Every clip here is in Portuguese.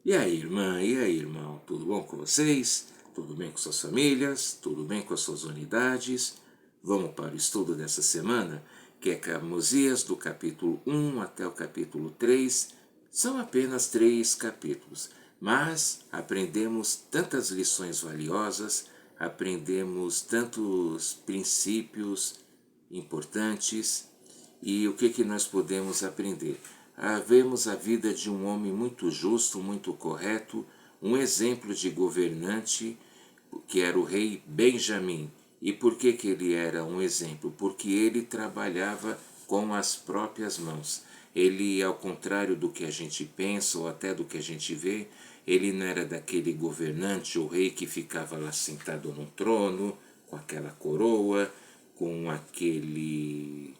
E aí, irmã? E aí, irmão? Tudo bom com vocês? Tudo bem com suas famílias? Tudo bem com as suas unidades? Vamos para o estudo dessa semana, que é Camosias, do capítulo 1 até o capítulo 3. São apenas 3 capítulos, mas aprendemos tantas lições valiosas, aprendemos tantos princípios importantes. E o que nós podemos aprender? Vemos a vida de um homem muito justo, muito correto, um exemplo de governante, que era o rei Benjamim. E por que ele era um exemplo? Porque ele trabalhava com as próprias mãos. Ele, ao contrário do que a gente pensa ou até do que a gente vê, ele não era daquele governante ou rei que ficava lá sentado num trono, com aquela coroa, com aqueles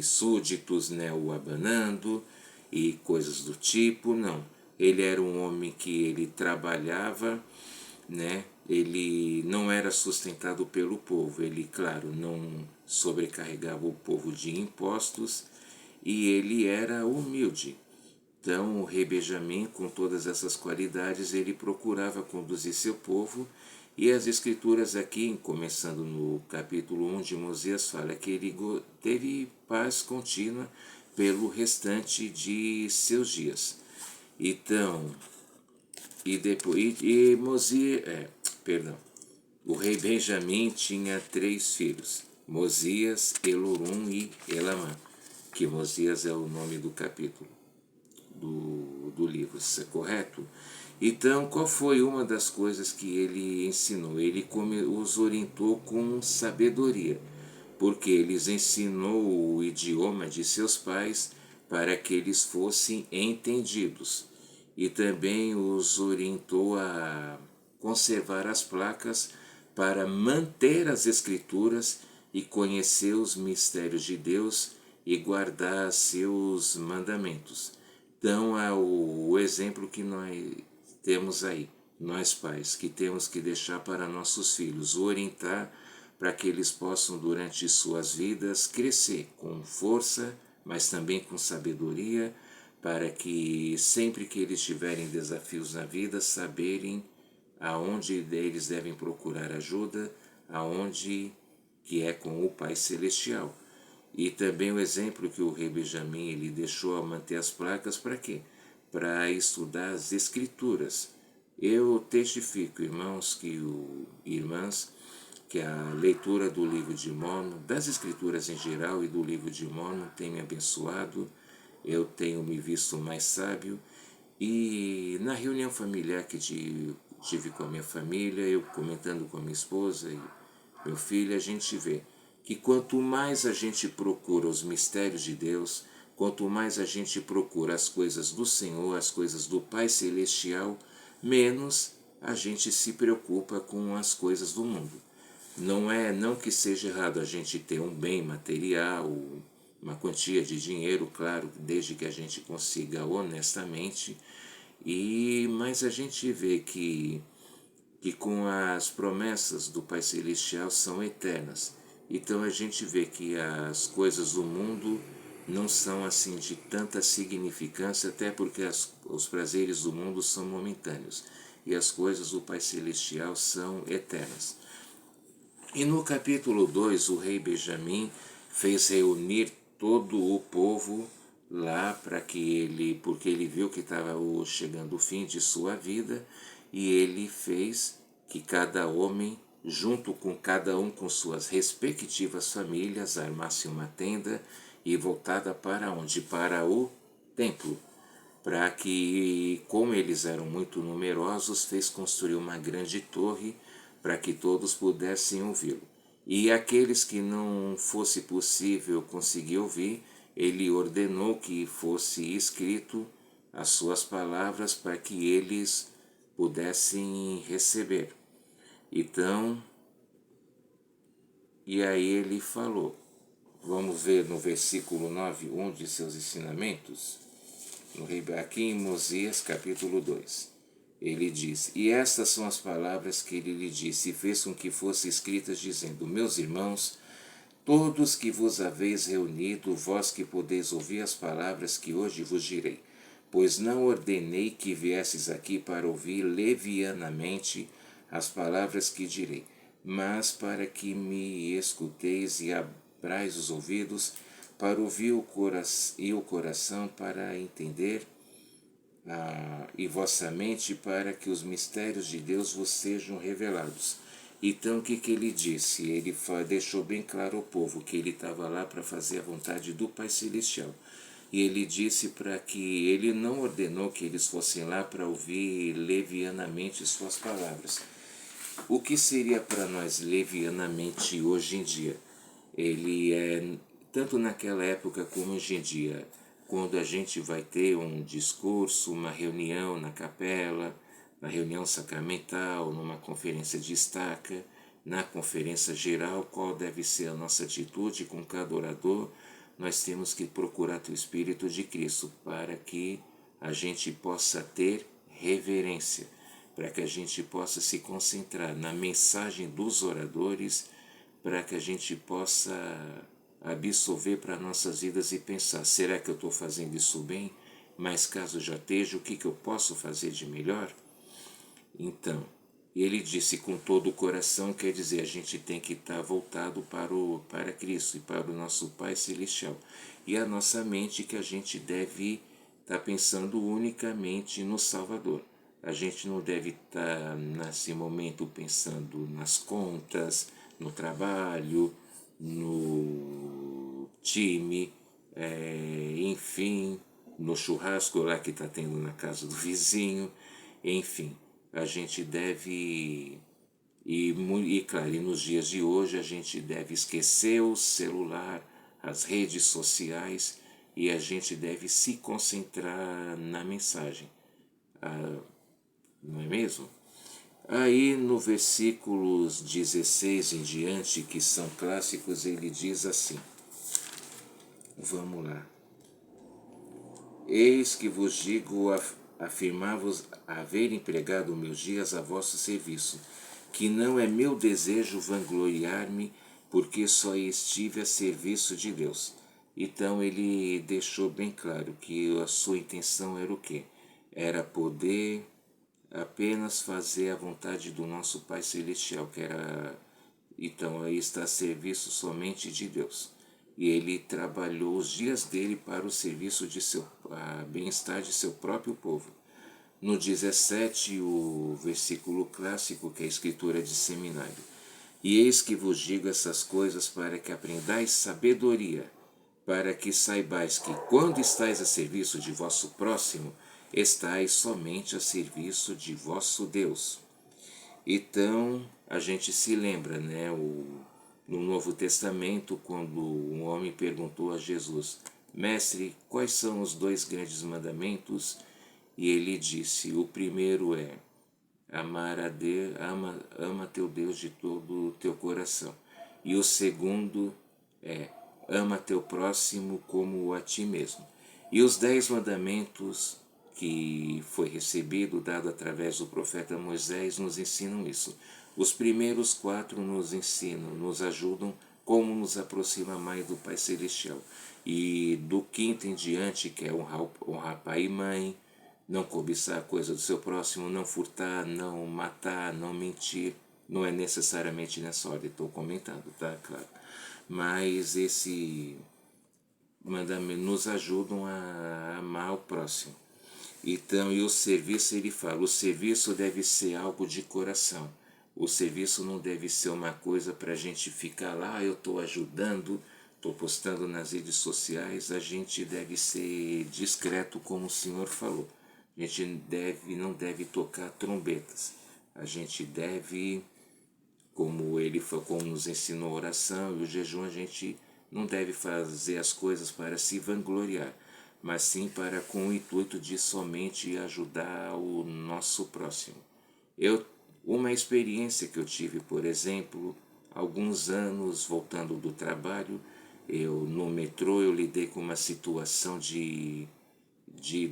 súditos, né, o abanando e coisas do tipo. Não, ele era um homem que ele trabalhava, né? Ele não era sustentado pelo povo. Ele, claro, não sobrecarregava o povo de impostos e ele era humilde. Então, o rei Benjamim, com todas essas qualidades, ele procurava conduzir seu povo. E as escrituras aqui, começando no capítulo 1 de Mosias, fala que ele teve paz contínua pelo restante de seus dias. Então, perdão, o rei Benjamim tinha 3 filhos, Mosias, Elorum e Elamã, que Mosias é o nome do capítulo do livro, isso é correto? Então, qual foi uma das coisas que ele ensinou? Ele os orientou com sabedoria, porque eles ensinou o idioma de seus pais para que eles fossem entendidos. E também os orientou a conservar as placas para manter as escrituras e conhecer os mistérios de Deus e guardar seus mandamentos. Então, é o exemplo que nós temos aí, nós pais, que temos que deixar para nossos filhos, orientar para que eles possam, durante suas vidas, crescer com força, mas também com sabedoria, para que sempre que eles tiverem desafios na vida, saberem aonde eles devem procurar ajuda, aonde que é com o Pai Celestial. E também o exemplo que o rei Benjamim ele deixou a manter as placas para quê? Para estudar as escrituras. Eu testifico, irmãos irmãs, que a leitura do livro de Mórmon, das escrituras em geral e do livro de Mórmon tem me abençoado, eu tenho me visto mais sábio e na reunião familiar que tive com a minha família, eu comentando com a minha esposa e meu filho, a gente vê que quanto mais a gente procura os mistérios de Deus, quanto mais a gente procura as coisas do Senhor, as coisas do Pai Celestial, menos a gente se preocupa com as coisas do mundo. Não que seja errado a gente ter um bem material, uma quantia de dinheiro, claro, desde que a gente consiga honestamente, mas a gente vê que com as promessas do Pai Celestial são eternas. Então a gente vê que as coisas do mundo não são assim de tanta significância, até porque os prazeres do mundo são momentâneos e as coisas do Pai Celestial são eternas. E no capítulo 2, o rei Benjamim fez reunir todo o povo lá para que porque ele viu que estava chegando o fim de sua vida, e ele fez que cada homem, junto com cada um com suas respectivas famílias, armasse uma tenda e voltada para onde? Para o templo. Para que, como eles eram muito numerosos, fez construir uma grande torre para que todos pudessem ouvi-lo. E aqueles que não fosse possível conseguir ouvir, ele ordenou que fosse escrito as suas palavras para que eles pudessem receber. Então, e aí ele falou, vamos ver no versículo 9, um de seus ensinamentos, aqui em Mosias capítulo 2. Ele diz, e estas são as palavras que ele lhe disse, e fez com que fossem escritas, dizendo, meus irmãos, todos que vos haveis reunido, vós que podeis ouvir as palavras que hoje vos direi, pois não ordenei que viesses aqui para ouvir levianamente as palavras que direi, mas para que me escuteis e abrais os ouvidos, para ouvir o coração para entender, e vossa mente para que os mistérios de Deus vos sejam revelados. Então o que ele disse? Ele deixou bem claro ao povo que ele estava lá para fazer a vontade do Pai Celestial. E ele disse para que ele não ordenou que eles fossem lá para ouvir levianamente suas palavras. O que seria para nós levianamente hoje em dia? Ele é, tanto naquela época como hoje em dia, quando a gente vai ter um discurso, uma reunião na capela, na reunião sacramental, numa conferência de estaca, na conferência geral, qual deve ser a nossa atitude com cada orador? Nós temos que procurar o Espírito de Cristo para que a gente possa ter reverência, para que a gente possa se concentrar na mensagem dos oradores, para que a gente possa absorver para nossas vidas e pensar, será que eu estou fazendo isso bem? Mas caso já esteja, o que eu posso fazer de melhor? Então, ele disse com todo o coração, quer dizer, a gente tem que estar voltado para Cristo e para o nosso Pai Celestial. E a nossa mente que a gente deve estar pensando unicamente no Salvador. A gente não deve estar nesse momento pensando nas contas, no trabalho, no time, enfim, no churrasco lá que está tendo na casa do vizinho, enfim. A gente deve, claro, e nos dias de hoje a gente deve esquecer o celular, as redes sociais, e a gente deve se concentrar na mensagem, não é mesmo? Aí no versículos 16 em diante, que são clássicos, ele diz assim, vamos lá. Eis que vos digo, afirmar-vos haver empregado meus dias a vosso serviço, que não é meu desejo vangloriar-me, porque só estive a serviço de Deus. Então ele deixou bem claro que a sua intenção era o quê? Era poder apenas fazer a vontade do nosso Pai Celestial, que era, então aí está a serviço somente de Deus. E ele trabalhou os dias dele para o serviço de seu bem-estar de seu próprio povo. No 17, o versículo clássico, que é a escritura de seminário. E eis que vos digo essas coisas para que aprendais sabedoria, para que saibais que quando estáis a serviço de vosso próximo, estáis somente a serviço de vosso Deus. Então, a gente se lembra, né, no Novo Testamento, quando um homem perguntou a Jesus, Mestre, quais são os 2 grandes mandamentos? E ele disse, o primeiro é, ama teu Deus de todo o teu coração. E o segundo é, ama teu próximo como a ti mesmo. E os 10 mandamentos que foi recebido, dado através do profeta Moisés, nos ensinam isso. Os primeiros 4 nos ensinam, nos ajudam como nos aproxima mais do Pai Celestial. E do 5º em diante, que é honrar pai e mãe, não cobiçar a coisa do seu próximo, não furtar, não matar, não mentir, não é necessariamente nessa ordem, estou comentando, tá? Claro. Mas esse mandamento nos ajudam a amar o próximo. Então, e o serviço, ele fala, o serviço deve ser algo de coração. O serviço não deve ser uma coisa para a gente ficar lá, eu estou ajudando, estou postando nas redes sociais. A gente deve ser discreto, como o Senhor falou. A gente não deve tocar trombetas. A gente deve, como nos ensinou a oração e o jejum, a gente não deve fazer as coisas para se vangloriar, mas sim para com o intuito de somente ajudar o nosso próximo. Uma experiência que eu tive, por exemplo, alguns anos voltando do trabalho, no metrô eu lidei com uma situação de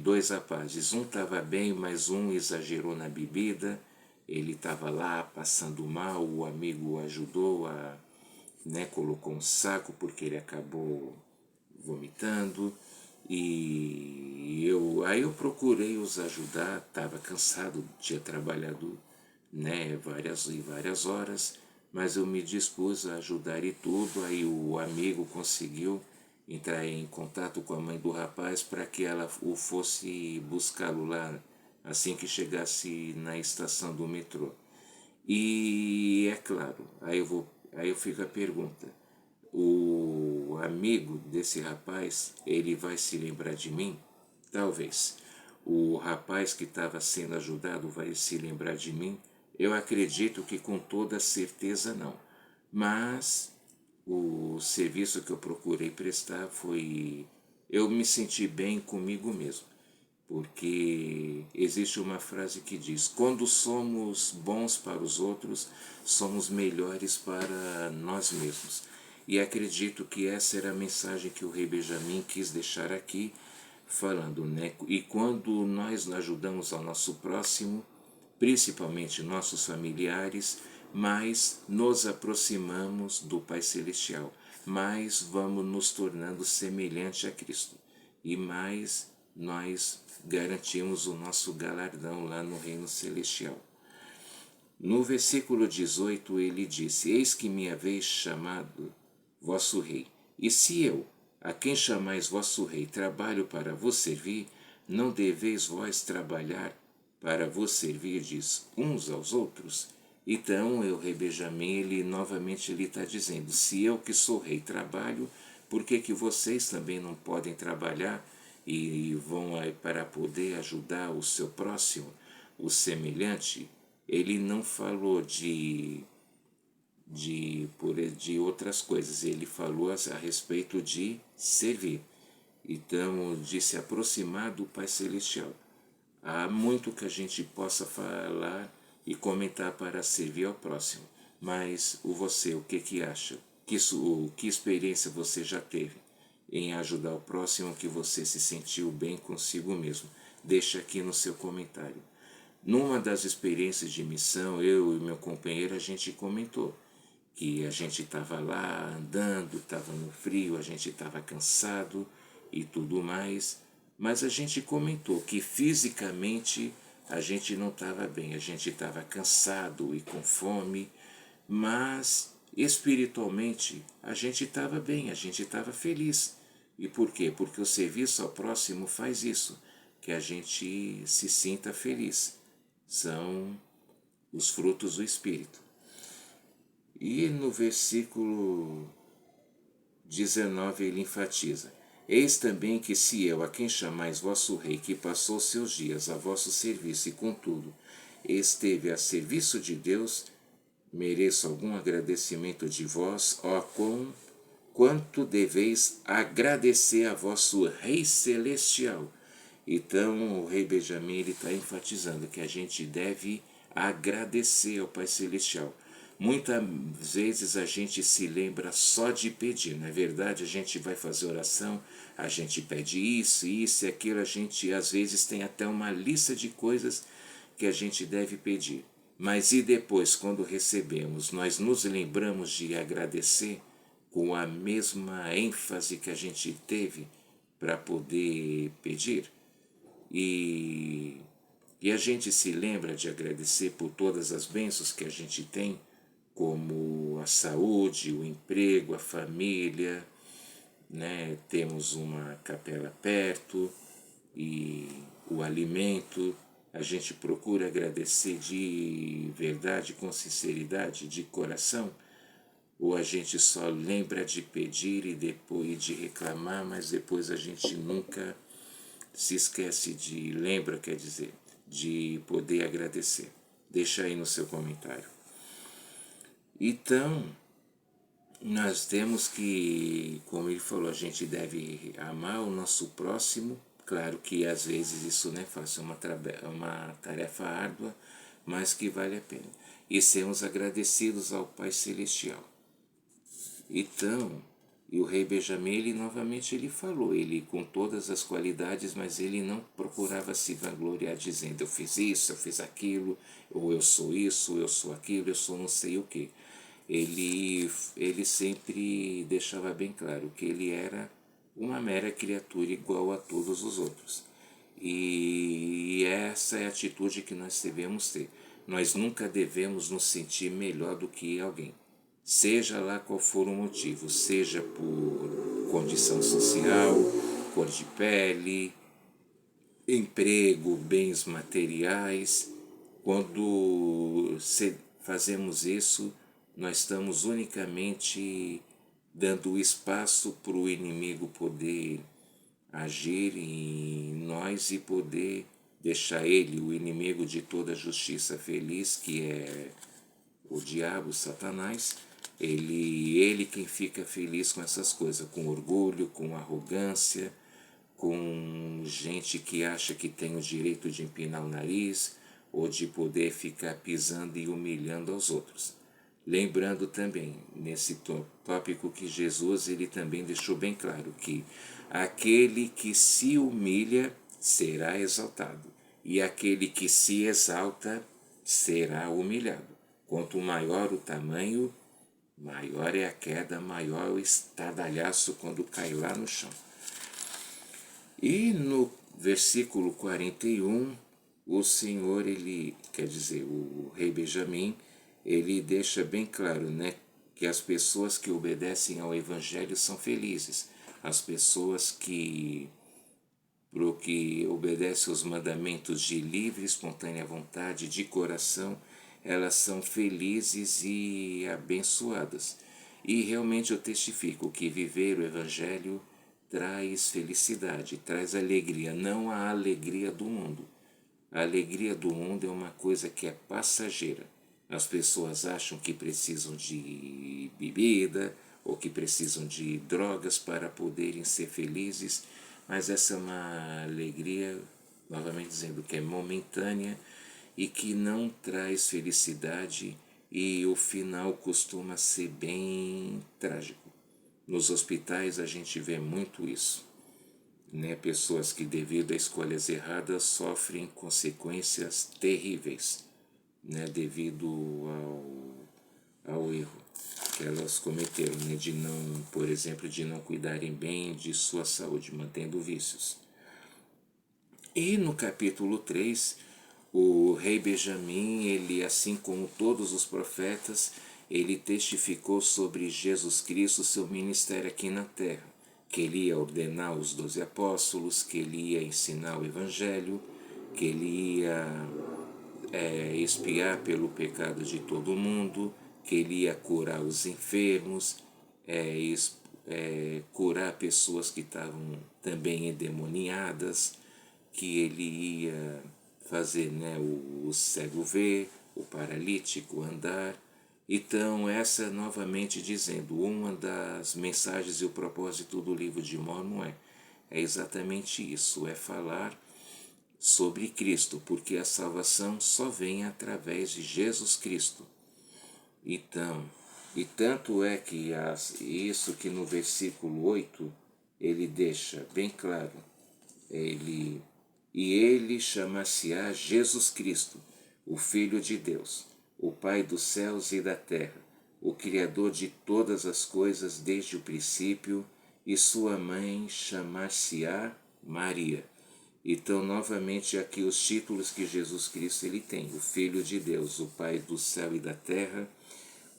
2 rapazes. Um estava bem, mas um exagerou na bebida. Ele estava lá passando mal, o amigo o ajudou, colocou um saco porque ele acabou vomitando. E aí eu procurei os ajudar, estava cansado, tinha trabalhado, né, várias horas, mas eu me dispus a ajudar e tudo. Aí o amigo conseguiu entrar em contato com a mãe do rapaz para que ela o fosse buscá-lo lá assim que chegasse na estação do metrô. E é claro, aí eu fico a pergunta: o amigo desse rapaz, ele vai se lembrar de mim? Talvez. O rapaz que estava sendo ajudado vai se lembrar de mim? Eu acredito que com toda certeza não. Mas o serviço que eu procurei prestar foi... Eu me senti bem comigo mesmo. Porque existe uma frase que diz: quando somos bons para os outros, somos melhores para nós mesmos. E acredito que essa era a mensagem que o rei Benjamin quis deixar aqui, falando, né? E quando nós ajudamos ao nosso próximo, principalmente nossos familiares, mais nos aproximamos do Pai Celestial, mais vamos nos tornando semelhante a Cristo e mais nós garantimos o nosso galardão lá no Reino Celestial. No versículo 18 ele disse: eis que me haveis chamado vosso rei, e se eu, a quem chamais vosso rei, trabalho para vos servir, não deveis vós trabalhar para vos servirdes uns aos outros? Então, o rei Benjamim, ele novamente ele está dizendo: se eu que sou rei trabalho, por que que vocês também não podem trabalhar e vão aí para poder ajudar o seu próximo, o semelhante? Ele não falou de outras coisas, ele falou a respeito de servir. Então, de se aproximar do Pai Celestial. Há muito que a gente possa falar e comentar para servir ao próximo, mas o que acha? Que experiência você já teve em ajudar o próximo que você se sentiu bem consigo mesmo? Deixa aqui no seu comentário. Numa das experiências de missão, eu e meu companheiro, a gente comentou que a gente estava lá andando, estava no frio, a gente estava cansado e tudo mais, mas a gente comentou que fisicamente a gente não estava bem, a gente estava cansado e com fome, mas espiritualmente a gente estava bem, a gente estava feliz. E por quê? Porque o serviço ao próximo faz isso, que a gente se sinta feliz. São os frutos do Espírito. E no versículo 19 ele enfatiza: eis também que se eu, a quem chamais vosso rei, que passou seus dias a vosso serviço e contudo esteve a serviço de Deus, mereço algum agradecimento de vós, ó quanto deveis agradecer a vosso Rei Celestial. Então o rei Benjamim está enfatizando que a gente deve agradecer ao Pai Celestial. Muitas vezes a gente se lembra só de pedir, não é verdade? A gente vai fazer oração, a gente pede isso, isso e aquilo, a gente às vezes tem até uma lista de coisas que a gente deve pedir. Mas e depois, quando recebemos, nós nos lembramos de agradecer com a mesma ênfase que a gente teve para poder pedir? E a gente se lembra de agradecer por todas as bênçãos que a gente tem, como a saúde, o emprego, a família, né? Temos uma capela perto e o alimento. A gente procura agradecer de verdade, com sinceridade, de coração, ou a gente só lembra de pedir e depois de reclamar, mas depois a gente nunca se esquece de, lembra, quer dizer, de poder agradecer? Deixa aí no seu comentário. Então, nós temos que, como ele falou, a gente deve amar o nosso próximo. Claro que às vezes isso não é fácil, é uma tarefa árdua, mas que vale a pena. E sermos agradecidos ao Pai Celestial. Então, e o rei Benjamim, ele novamente ele falou, ele com todas as qualidades, mas ele não procurava se vangloriar dizendo: eu fiz isso, eu fiz aquilo, ou eu sou isso, eu sou aquilo, eu sou não sei o que. Ele sempre deixava bem claro que ele era uma mera criatura igual a todos os outros. E essa é a atitude que nós devemos ter. Nós nunca devemos nos sentir melhor do que alguém, seja lá qual for o motivo, seja por condição social, cor de pele, emprego, bens materiais. Quando fazemos isso, nós estamos unicamente dando espaço para o inimigo poder agir em nós e poder deixar ele, o inimigo de toda justiça, feliz, que é o diabo, Satanás. Ele quem fica feliz com essas coisas, com orgulho, com arrogância, com gente que acha que tem o direito de empinar o nariz ou de poder ficar pisando e humilhando aos outros. Lembrando também, nesse tópico, que Jesus ele também deixou bem claro que aquele que se humilha será exaltado, e aquele que se exalta será humilhado. Quanto maior o tamanho, maior é a queda, maior o estardalhaço quando cai lá no chão. E no versículo 41, o Senhor, ele, quer dizer, o rei Benjamim, ele deixa bem claro, né, que as pessoas que obedecem ao Evangelho são felizes. As pessoas que obedecem aos mandamentos de livre e espontânea vontade, de coração, elas são felizes e abençoadas. E realmente eu testifico que viver o Evangelho traz felicidade, traz alegria, não a alegria do mundo. A alegria do mundo é uma coisa que é passageira. As pessoas acham que precisam de bebida ou que precisam de drogas para poderem ser felizes, mas essa é uma alegria, novamente dizendo, que é momentânea e que não traz felicidade, e o final costuma ser bem trágico. Nos hospitais a gente vê muito isso, né? Pessoas que devido a escolhas erradas sofrem consequências terríveis, né? Devido ao erro que elas cometeram, né? De não, por exemplo, de não cuidarem bem de sua saúde, mantendo vícios. E no capítulo 3, o rei Benjamim, ele, assim como todos os profetas, ele testificou sobre Jesus Cristo, seu ministério aqui na terra, que ele ia ordenar os 12 apóstolos, que ele ia ensinar o evangelho, que ele ia expiar pelo pecado de todo mundo, que ele ia curar os enfermos, curar pessoas que estavam também endemoniadas, que ele ia fazer, né, o cego ver, o paralítico andar. Então, essa novamente dizendo, uma das mensagens e o propósito do livro de Mórmon é exatamente isso, é falar sobre Cristo, porque a salvação só vem através de Jesus Cristo. Então, e tanto é que isso que no versículo 8 ele deixa bem claro, ele chamar-se-á Jesus Cristo, o Filho de Deus, o Pai dos céus e da terra, o Criador de todas as coisas desde o princípio, e sua mãe chamar-se-á Maria. Então, novamente, aqui os títulos que Jesus Cristo ele tem: o Filho de Deus, o Pai do céu e da terra,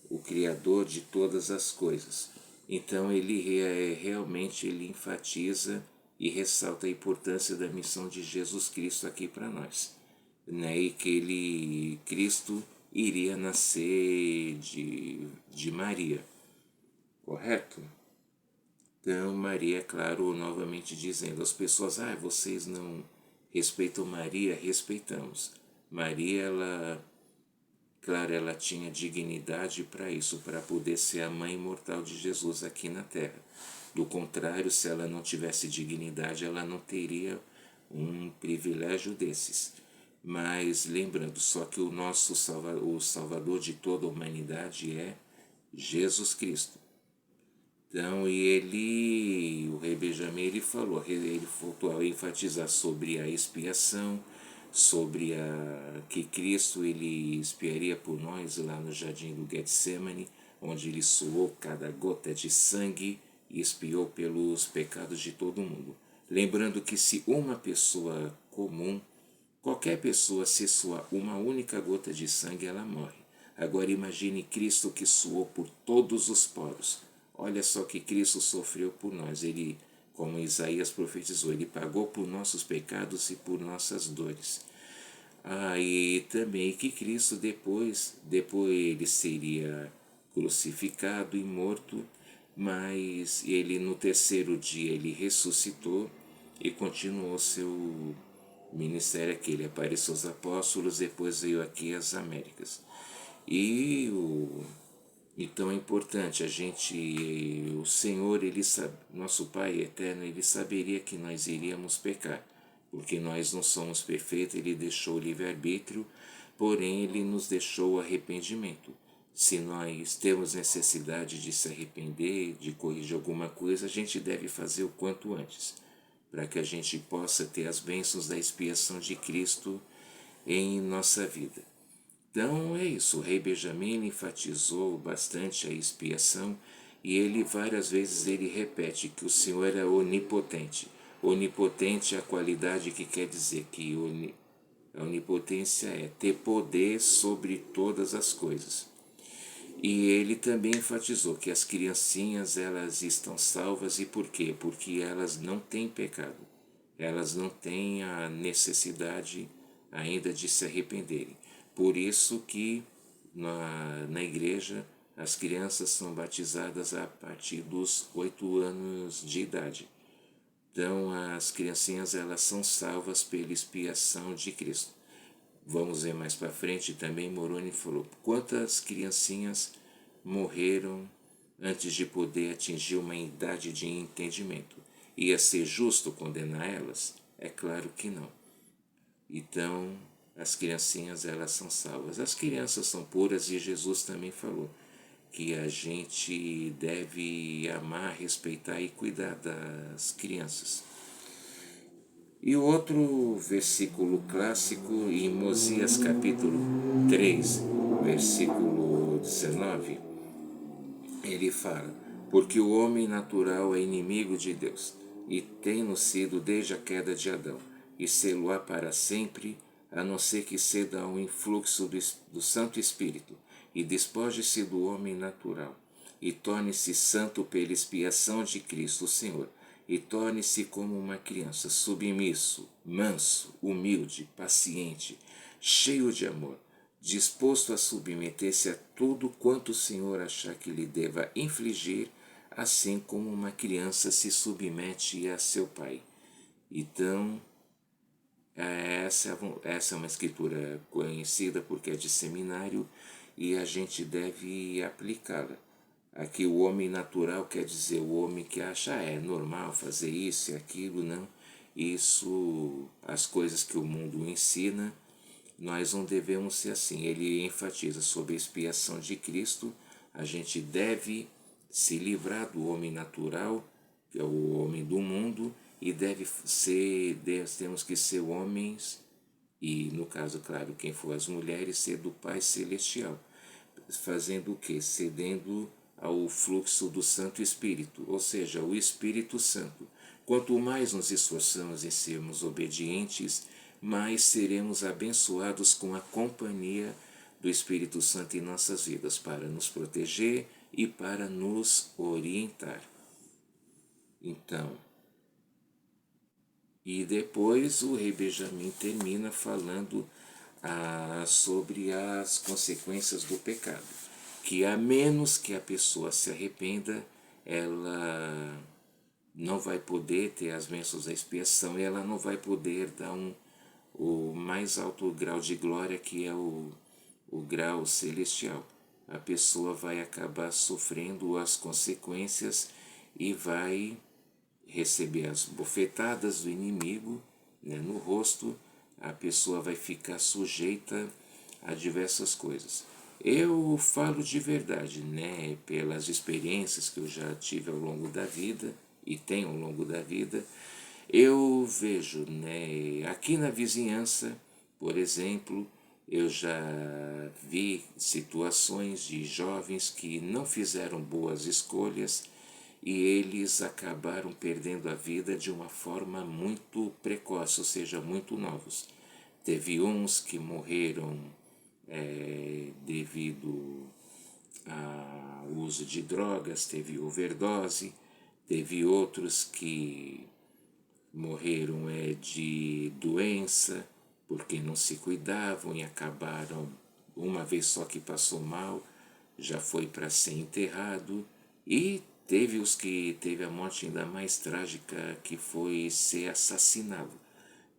o Criador de todas as coisas. Então, ele realmente ele enfatiza e ressalta a importância da missão de Jesus Cristo aqui para nós, né? E que Cristo iria nascer de Maria, correto? Então, Maria, é claro, novamente dizendo, as pessoas, vocês não respeitam Maria? Respeitamos. Maria, claro, ela tinha dignidade para isso, para poder ser a mãe imortal de Jesus aqui na Terra. Do contrário, se ela não tivesse dignidade, ela não teria um privilégio desses. Mas lembrando, só que o nosso o Salvador de toda a humanidade é Jesus Cristo. Então, o rei Benjamim, ele voltou a enfatizar sobre a expiação, sobre que Cristo ele expiaria por nós lá no jardim do Getsemane, onde ele suou cada gota de sangue e expiou pelos pecados de todo mundo. Lembrando que se uma pessoa comum, qualquer pessoa, se suar uma única gota de sangue, ela morre. Agora imagine Cristo que suou por todos os poros. Olha só que Cristo sofreu por nós. Ele, como Isaías profetizou, ele pagou por nossos pecados e por nossas dores. E também que Cristo depois ele seria crucificado e morto, mas ele no terceiro dia ele ressuscitou e continuou seu ministério aqui. Ele apareceu aos apóstolos, depois veio aqui às Américas. Então é importante a gente, o Senhor, ele sabe, nosso Pai eterno, ele saberia que nós iríamos pecar, porque nós não somos perfeitos, ele deixou o livre-arbítrio, porém ele nos deixou o arrependimento. Se nós temos necessidade de se arrepender, de corrigir alguma coisa, a gente deve fazer o quanto antes, para que a gente possa ter as bênçãos da expiação de Cristo em nossa vida. Então é isso, o rei Benjamim enfatizou bastante a expiação e ele várias vezes ele repete que o Senhor é onipotente. Onipotente é a qualidade que quer dizer que a onipotência é ter poder sobre todas as coisas. E ele também enfatizou que as criancinhas elas estão salvas e por quê? Porque elas não têm pecado, elas não têm a necessidade ainda de se arrependerem. Por isso que na igreja as crianças são batizadas a partir dos 8 anos de idade. Então as criancinhas elas são salvas pela expiação de Cristo. Vamos ver mais para frente também, Moroni falou, quantas criancinhas morreram antes de poder atingir uma idade de entendimento? Ia ser justo condenar elas? É claro que não. Então, as criancinhas elas são salvas. As crianças são puras e Jesus também falou que a gente deve amar, respeitar e cuidar das crianças. E o outro versículo clássico, em Mosias capítulo 3, versículo 19, ele fala, porque o homem natural é inimigo de Deus, e tem-no sido desde a queda de Adão, e sê-lo-á para sempre, a não ser que ceda ao influxo do Santo Espírito, e despoje-se do homem natural, e torne-se santo pela expiação de Cristo o Senhor, e torne-se como uma criança, submisso, manso, humilde, paciente, cheio de amor, disposto a submeter-se a tudo quanto o Senhor achar que lhe deva infligir, assim como uma criança se submete a seu pai. Então, essa é uma escritura conhecida porque é de seminário e a gente deve aplicá-la. Aqui o homem natural quer dizer o homem que acha é normal fazer isso e aquilo, não. Isso, as coisas que o mundo ensina, nós não devemos ser assim. Ele enfatiza sobre a expiação de Cristo, a gente deve se livrar do homem natural, que é o homem do mundo, e temos que ser homens, e no caso, claro, quem for as mulheres, ser do Pai Celestial. Fazendo o quê? Cedendo ao fluxo do Santo Espírito, ou seja, o Espírito Santo. Quanto mais nos esforçamos em sermos obedientes, mais seremos abençoados com a companhia do Espírito Santo em nossas vidas, para nos proteger e para nos orientar. Então, e depois o rei Benjamim termina falando sobre as consequências do pecado, que a menos que a pessoa se arrependa, ela não vai poder ter as bênçãos da expiação e ela não vai poder dar o mais alto grau de glória, que é o grau celestial. A pessoa vai acabar sofrendo as consequências e vai receber as bofetadas do inimigo, né, no rosto. A pessoa vai ficar sujeita a diversas coisas. Eu falo de verdade, né, pelas experiências que eu já tive ao longo da vida e tenho ao longo da vida. Eu vejo, né, aqui na vizinhança, por exemplo, eu já vi situações de jovens que não fizeram boas escolhas e eles acabaram perdendo a vida de uma forma muito precoce, ou seja, muito novos. Teve uns que morreram devido ao uso de drogas, teve overdose, teve outros que morreram de doença, porque não se cuidavam e acabaram, uma vez só que passou mal, já foi para ser enterrado. E teve os que teve a morte ainda mais trágica, que foi ser assassinado,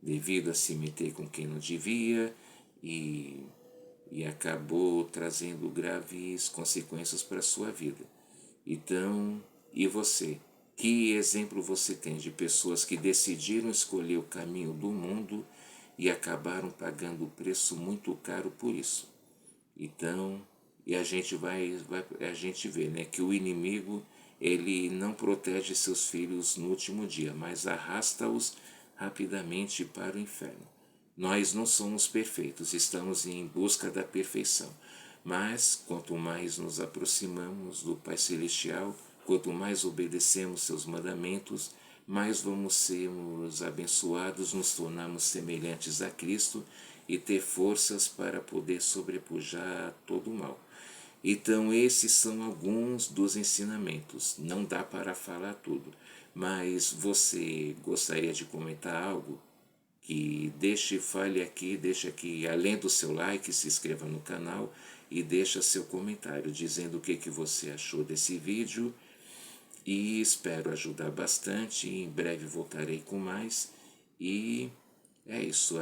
devido a se meter com quem não devia e acabou trazendo graves consequências para a sua vida. Então, e você? Que exemplo você tem de pessoas que decidiram escolher o caminho do mundo e acabaram pagando um preço muito caro por isso? Então, e a gente a gente vê, né, que o inimigo, ele não protege seus filhos no último dia, mas arrasta-os rapidamente para o inferno. Nós não somos perfeitos, estamos em busca da perfeição. Mas quanto mais nos aproximamos do Pai Celestial, quanto mais obedecemos seus mandamentos, mais vamos sermos abençoados, nos tornarmos semelhantes a Cristo e ter forças para poder sobrepujar todo o mal. Então, esses são alguns dos ensinamentos. Não dá para falar tudo, mas você gostaria de comentar algo? Que deixe aqui, além do seu like, se inscreva no canal e deixa seu comentário dizendo o que você achou desse vídeo, e espero ajudar bastante. Em breve voltarei com mais. E é isso,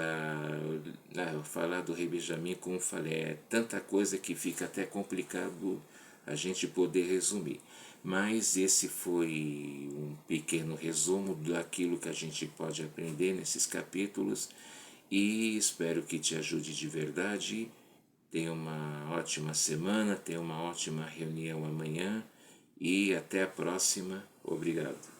falar do Rei Benjamin, como falei, é tanta coisa que fica até complicado a gente poder resumir. Mas esse foi um pequeno resumo daquilo que a gente pode aprender nesses capítulos, e espero que te ajude de verdade. Tenha uma ótima semana, tenha uma ótima reunião amanhã e até a próxima. Obrigado.